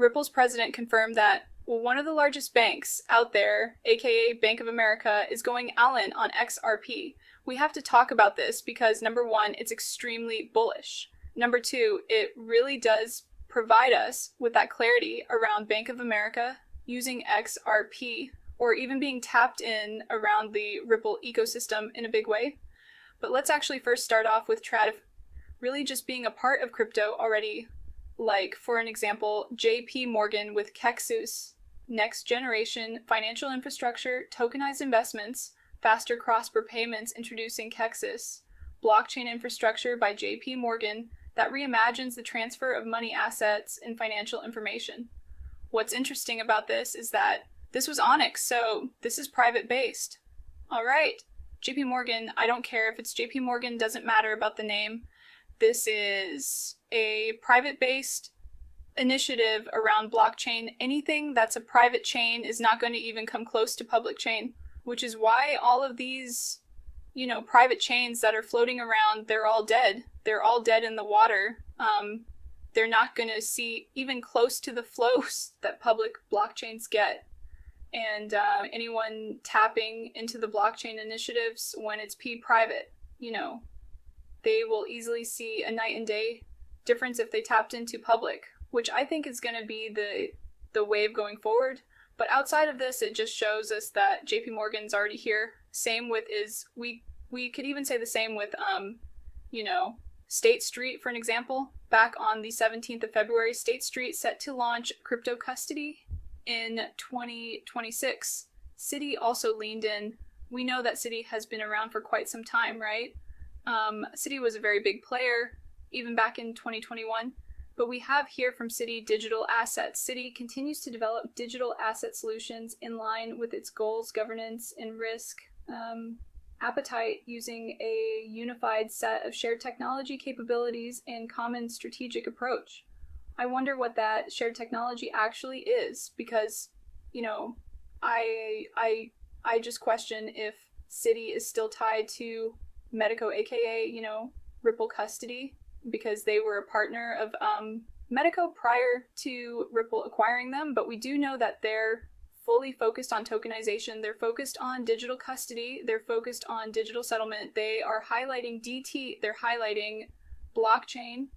Ripple's president confirmed that one of the largest banks out there, aka Bank of America, is going all in on XRP. We have to talk about this because number one, it's extremely bullish. Number two, it really does provide us with that clarity around Bank of America using XRP or even being tapped in around the Ripple ecosystem in a big way. But let's actually first start off with Trad really just being a part of crypto already. Like, for an example, JP Morgan with Kexus, next generation financial infrastructure, tokenized investments, faster cross-border payments introducing Kexus, blockchain infrastructure by JP Morgan that reimagines the transfer of money assets and financial information. What's interesting about this is that this was Onyx, so this is private based. All right, JP Morgan, I don't care if it's JP Morgan, doesn't matter about the name. This is a private-based initiative around blockchain. Anything that's a private chain is not going to even come close to public chain, which is why all of these, private chains that are floating around, they're all dead. They're all dead in the water. They're not going to see even close to the flows that public blockchains get. And anyone tapping into the blockchain initiatives when it's private, they will easily see a night and day difference if they tapped into public, which I think is going to be the wave going forward. But outside of this, it just shows us that JP Morgan's already here. Same with we could even say the same with, State Street, for an example. Back on the 17th of February, State Street set to launch crypto custody in 2026. Citi also leaned in. We know that Citi has been around for quite some time, right? Citi was a very big player, even back in 2021. But we have here from Citi digital assets. Citi continues to develop digital asset solutions in line with its goals, governance, and risk appetite, using a unified set of shared technology capabilities and common strategic approach. I wonder what that shared technology actually is, because, I just question if Citi is still tied to Medico, aka, Ripple Custody, because they were a partner of Medico prior to Ripple acquiring them. But we do know that they're fully focused on tokenization. They're focused on digital custody. They're focused on digital settlement. They are highlighting DT. They're highlighting blockchain.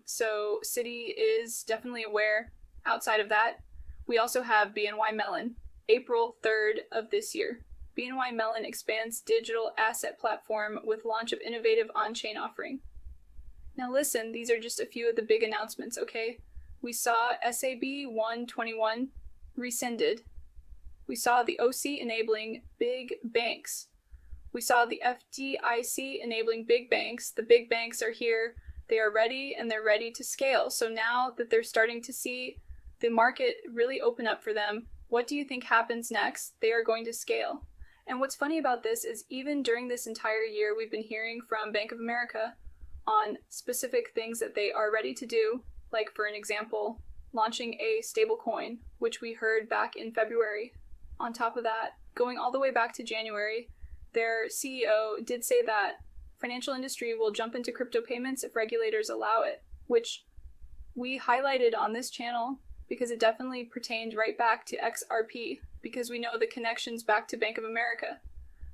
So Citi is definitely aware. Outside of that, we also have BNY Mellon, April 3rd of this year. BNY Mellon expands digital asset platform with launch of innovative on-chain offering. Now listen, these are just a few of the big announcements, okay? We saw SAB 121 rescinded. We saw the OC enabling big banks. We saw the FDIC enabling big banks. The big banks are here. They are ready, and they're ready to scale. So now that they're starting to see the market really open up for them, what do you think happens next? They are going to scale. And what's funny about this is even during this entire year, we've been hearing from Bank of America on specific things that they are ready to do, like, for an example, launching a stable coin, which we heard back in February. On top of that, going all the way back to January, their CEO did say that financial industry will jump into crypto payments if regulators allow it, which we highlighted on this channel because it definitely pertained right back to XRP, because we know the connections back to Bank of America.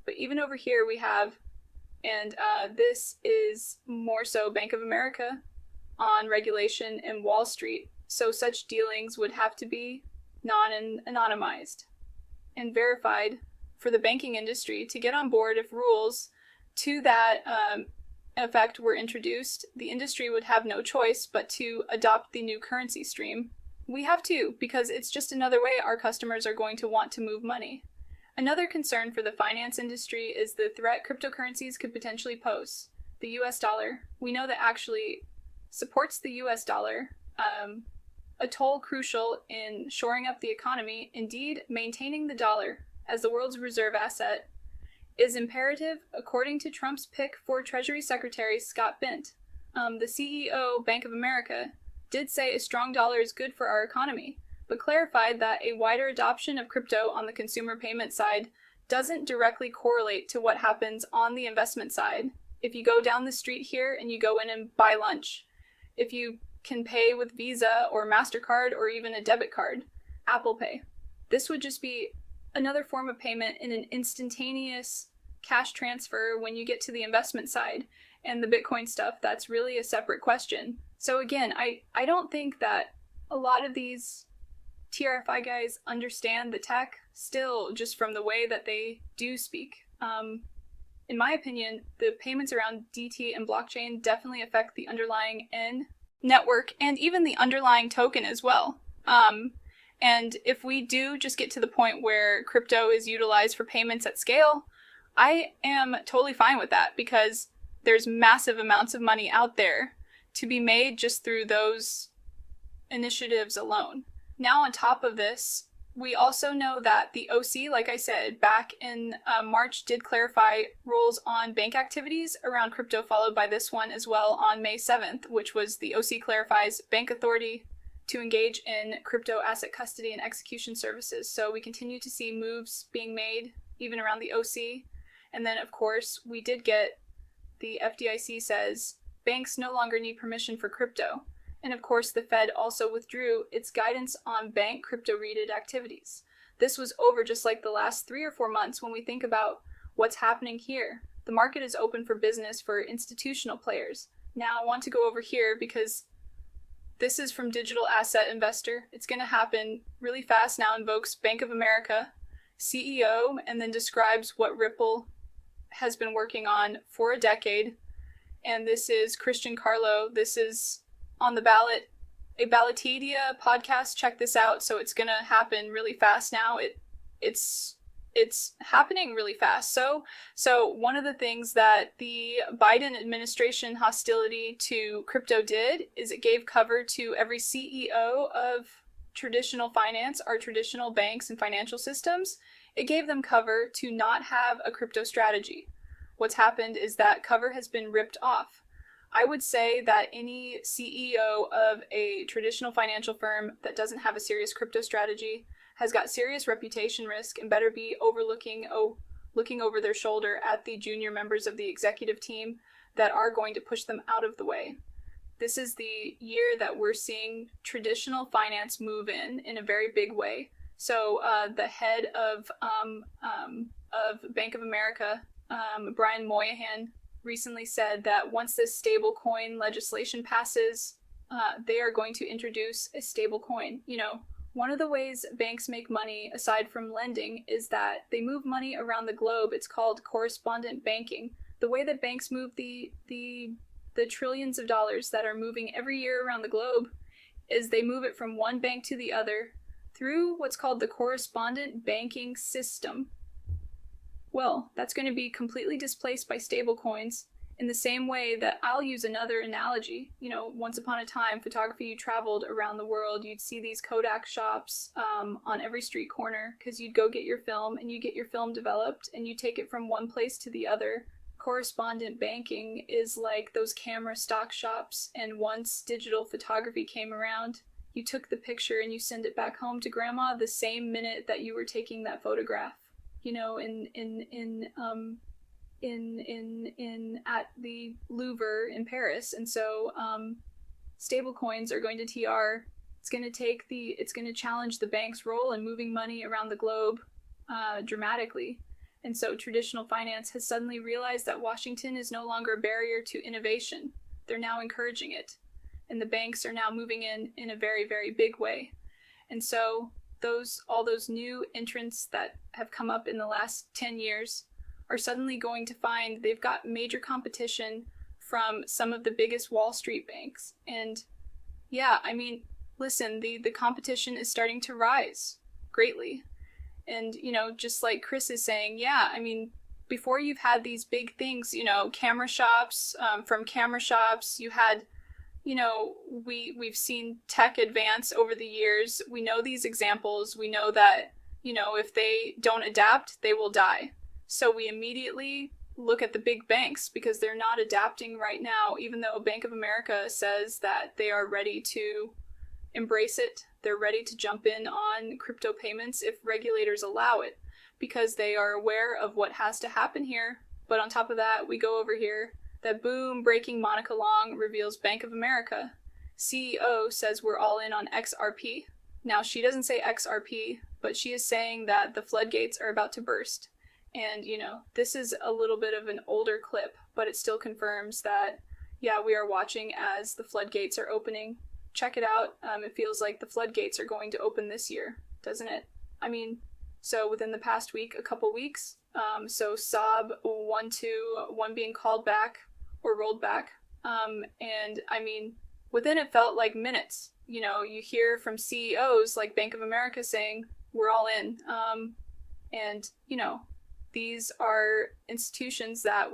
But even over here we have, and this is more so Bank of America on regulation and Wall Street. So such dealings would have to be non-anonymized and verified for the banking industry to get on board. If rules to that effect were introduced, the industry would have no choice but to adopt the new currency stream. We have to, because it's just another way our customers are going to want to move money. Another concern for the finance industry is the threat cryptocurrencies could potentially pose. The US dollar, we know that actually supports the US dollar, a toll crucial in shoring up the economy. Indeed, maintaining the dollar as the world's reserve asset is imperative, according to Trump's pick for Treasury Secretary Scott Bent. The CEO, Bank of America, did say a strong dollar is good for our economy, but clarified that a wider adoption of crypto on the consumer payment side doesn't directly correlate to what happens on the investment side. If you go down the street here and you go in and buy lunch, if you can pay with Visa or MasterCard or even a debit card, Apple Pay. This would just be another form of payment in an instantaneous cash transfer when you get to the investment side. And the Bitcoin stuff, that's really a separate question. So again, I don't think that a lot of these TRFI guys understand the tech still, just from the way that they do speak. In my opinion, the payments around DT and blockchain definitely affect the underlying N network and even the underlying token as well. And if we do just get to the point where crypto is utilized for payments at scale, I am totally fine with that, because there's massive amounts of money out there to be made just through those initiatives alone. Now, on top of this, we also know that the OC, like I said, back in March, did clarify rules on bank activities around crypto, followed by this one as well on May 7th, which was the OC clarifies bank authority to engage in crypto asset custody and execution services. So we continue to see moves being made even around the OC. And then, of course, we did get the FDIC says banks no longer need permission for crypto. And of course, the Fed also withdrew its guidance on bank crypto-related activities. This was over just like the last 3 or 4 months when we think about what's happening here. The market is open for business for institutional players. Now, I want to go over here because this is from Digital Asset Investor. It's going to happen really fast now. Invokes Bank of America CEO and then describes what Ripple has been working on for a decade. And this is Christian Carlo. This is on the ballot, a Ballotadia podcast. Check this out. So it's going to happen really fast now. It's happening really fast. So one of the things that the Biden administration hostility to crypto did is it gave cover to every CEO of traditional finance, our traditional banks and financial systems. It gave them cover to not have a crypto strategy. What's happened is that cover has been ripped off. I would say that any CEO of a traditional financial firm that doesn't have a serious crypto strategy has got serious reputation risk and better be looking over their shoulder at the junior members of the executive team that are going to push them out of the way. This is the year that we're seeing traditional finance move in a very big way. So the head of Bank of America, Brian Moynihan, recently said that once this stablecoin legislation passes, they are going to introduce a stablecoin. You know, one of the ways banks make money, aside from lending, is that they move money around the globe. It's called correspondent banking. The way that banks move the trillions of dollars that are moving every year around the globe is they move it from one bank to the other through what's called the correspondent banking system. Well, that's going to be completely displaced by stablecoins in the same way that I'll use another analogy. You know, once upon a time, photography, you traveled around the world, you'd see these Kodak shops on every street corner because you'd go get your film and you get your film developed and you take it from one place to the other. Correspondent banking is like those camera stock shops, and once digital photography came around, you took the picture and you send it back home to grandma the same minute that you were taking that photograph. You know, at the Louvre in Paris. And so stable coins are going to TR. It's going to challenge the bank's role in moving money around the globe dramatically. And so traditional finance has suddenly realized that Washington is no longer a barrier to innovation. They're now encouraging it. And the banks are now moving in a very, very big way. And so all those new entrants that have come up in the last 10 years are suddenly going to find they've got major competition from some of the biggest Wall Street banks. And yeah, I mean, listen, the competition is starting to rise greatly. And, you know, just like Chris is saying, yeah, I mean, before you've had these big things, you know, camera shops, from camera shops, you had, you know, we've seen tech advance over the years. We know these examples. We know that, you know, if they don't adapt, they will die. So we immediately look at the big banks because they're not adapting right now, even though Bank of America says that they are ready to embrace it. They're ready to jump in on crypto payments if regulators allow it, because they are aware of what has to happen here. But on top of that, we go over here. That boom, breaking Monica Long reveals Bank of America. CEO says we're all in on XRP. Now, she doesn't say XRP, but she is saying that the floodgates are about to burst. And, this is a little bit of an older clip, but it still confirms that, yeah, we are watching as the floodgates are opening. Check it out. It feels like the floodgates are going to open this year, doesn't it? So within the past week, a couple weeks, so SOB 1 being called back or rolled back. And within it felt like minutes. You hear from CEOs like Bank of America saying, we're all in. And these are institutions that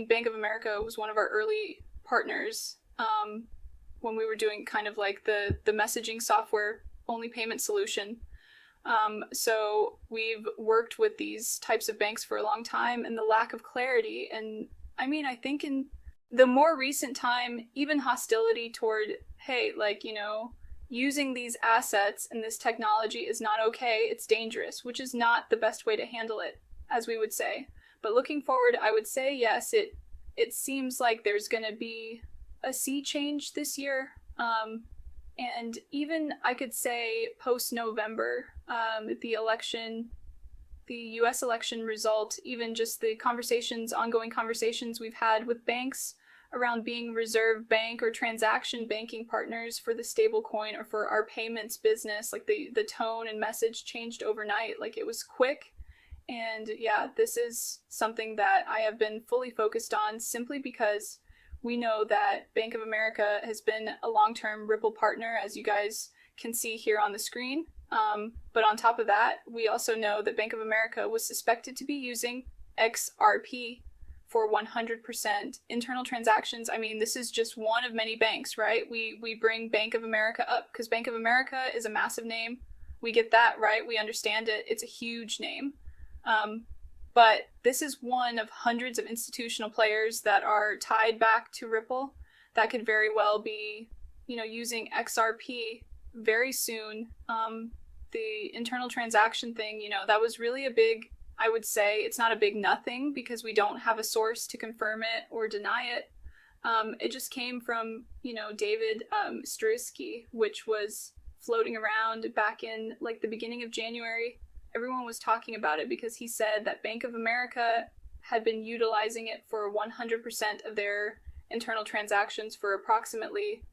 Bank of America was one of our early partners when we were doing kind of like the messaging software only payment solution. So we've worked with these types of banks for a long time, and the lack of clarity. And I think in the more recent time, even hostility toward, hey, using these assets and this technology is not okay, it's dangerous, which is not the best way to handle it, as we would say. But looking forward, I would say, yes, it seems like there's going to be a sea change this year. And even I could say post-November, the US election result, even just the ongoing conversations we've had with banks around being reserve bank or transaction banking partners for the stablecoin or for our payments business, like the tone and message changed overnight. Like, it was quick. And yeah, this is something that I have been fully focused on simply because we know that Bank of America has been a long-term Ripple partner, as you guys can see here on the screen. But on top of that, we also know that Bank of America was suspected to be using XRP for 100% internal transactions. This is just one of many banks, right? We bring Bank of America up because Bank of America is a massive name. We get that, right? We understand it. It's a huge name. But this is one of hundreds of institutional players that are tied back to Ripple that could very well be, using XRP very soon. The internal transaction thing, that was really a big, I would say, it's not a big nothing because we don't have a source to confirm it or deny it. It just came from, David Struski, which was floating around back in the beginning of January. Everyone was talking about it because he said that Bank of America had been utilizing it for 100% of their internal transactions for approximately,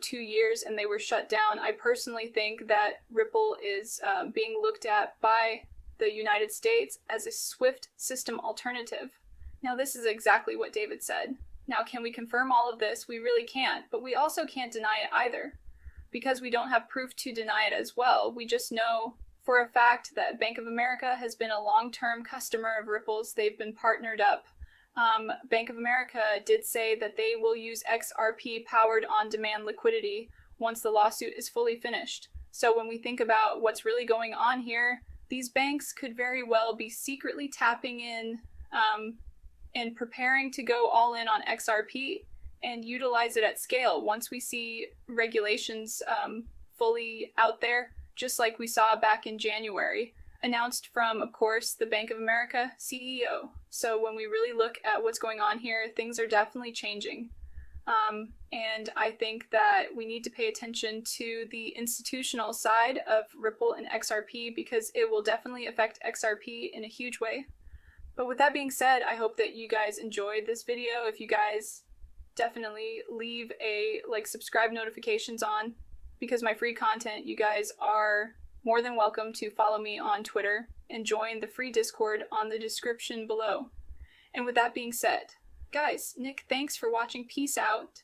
2 years, and they were shut down. I personally think that Ripple is being looked at by the United States as a SWIFT system alternative. Now, this is exactly what David said. Now, can we confirm all of this? We really can't, but we also can't deny it either because we don't have proof to deny it as well. We just know for a fact that Bank of America has been a long-term customer of Ripple's. They've been partnered up. Bank of America did say that they will use XRP powered on-demand liquidity once the lawsuit is fully finished. So when we think about what's really going on here, these banks could very well be secretly tapping in and preparing to go all in on XRP and utilize it at scale once we see regulations fully out there, just like we saw back in January, announced from, of course, the Bank of America CEO. So when we really look at what's going on here, things are definitely changing. And I think that we need to pay attention to the institutional side of Ripple and XRP because it will definitely affect XRP in a huge way. But with that being said, I hope that you guys enjoyed this video. If you guys definitely leave a subscribe notifications on, because my free content, you guys are more than welcome to follow me on Twitter and join the free Discord on the description below. And with that being said, guys, Nick, thanks for watching. Peace out.